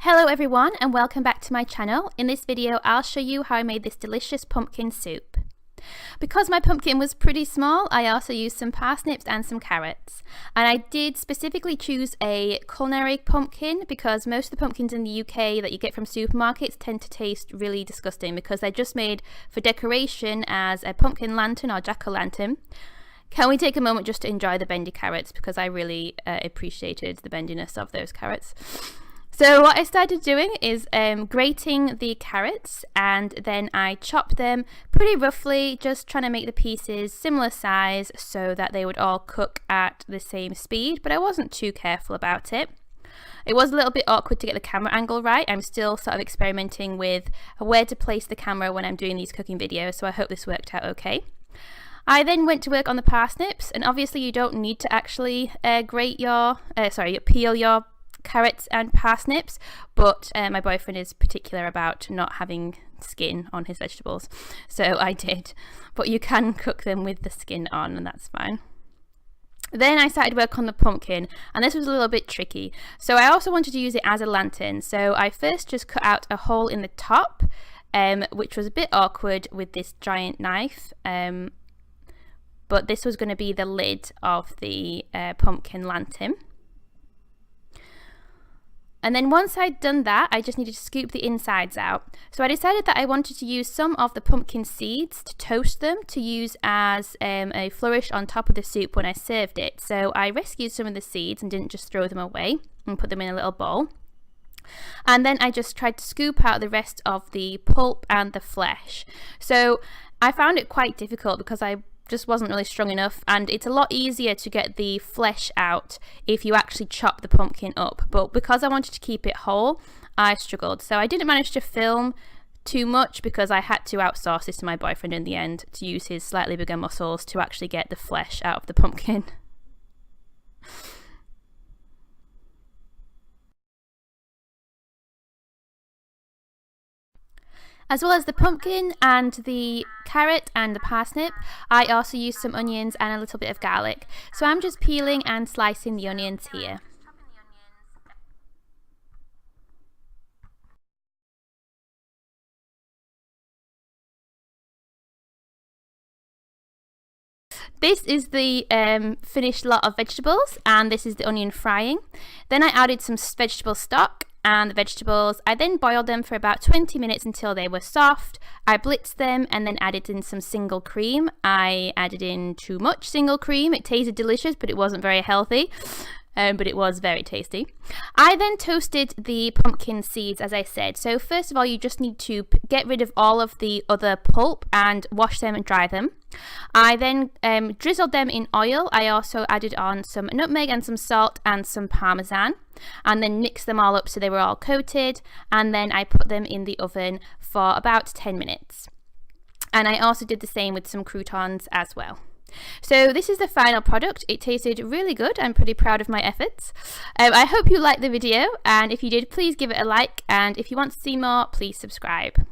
Hello everyone and welcome back to my channel. In this video I'll show you how I made this delicious pumpkin soup. Because my pumpkin was pretty small, I also used some parsnips and some carrots. And I did specifically choose a culinary pumpkin because most of the pumpkins in the UK that you get from supermarkets tend to taste really disgusting because they're just made for decoration as a pumpkin lantern or jack-o'-lantern. Can we take a moment just to enjoy the bendy carrots because I really appreciated the bendiness of those carrots. So what I started doing is grating the carrots, and then I chopped them pretty roughly, just trying to make the pieces similar size so that they would all cook at the same speed, but I wasn't too careful about it. It was a little bit awkward to get the camera angle right. I'm still sort of experimenting with where to place the camera when I'm doing these cooking videos, so I hope this worked out okay. I then went to work on the parsnips, and obviously you don't need to actually peel your carrots and parsnips, but my boyfriend is particular about not having skin on his vegetables, so I did, but you can cook them with the skin on and that's fine. Then I started work on the pumpkin, and this was a little bit tricky. So I also wanted to use it as a lantern, so I first just cut out a hole in the top, which was a bit awkward with this giant knife, but this was going to be the lid of the pumpkin lantern. And then once I'd done that, I just needed to scoop the insides out. So I decided that I wanted to use some of the pumpkin seeds to toast them to use as a flourish on top of the soup when I served it. So I rescued some of the seeds and didn't just throw them away and put them in a little bowl. And then I just tried to scoop out the rest of the pulp and the flesh. So I found it quite difficult because I just wasn't really strong enough, and it's a lot easier to get the flesh out if you actually chop the pumpkin up, but because I wanted to keep it whole, I struggled. So I didn't manage to film too much because I had to outsource this to my boyfriend in the end to use his slightly bigger muscles to actually get the flesh out of the pumpkin. As well as the pumpkin and the carrot and the parsnip, I also used some onions and a little bit of garlic. So I'm just peeling and slicing the onions here. This is the finished lot of vegetables, and this is the onion frying. Then I added some vegetable stock and the vegetables. I then boiled them for about 20 minutes until they were soft. I blitzed them and then added in some single cream. I added in too much single cream. It tasted delicious, but it wasn't very healthy. But it was very tasty. I then toasted the pumpkin seeds, as I said. So first of all, you just need to get rid of all of the other pulp and wash them and dry them. I then drizzled them in oil. I also added on some nutmeg and some salt and some parmesan, and then mixed them all up so they were all coated, and then I put them in the oven for about 10 minutes. And I also did the same with some croutons as well. So this is the final product. It tasted really good. I'm pretty proud of my efforts. I hope you liked the video, and if you did, please give it a like, and if you want to see more, please subscribe.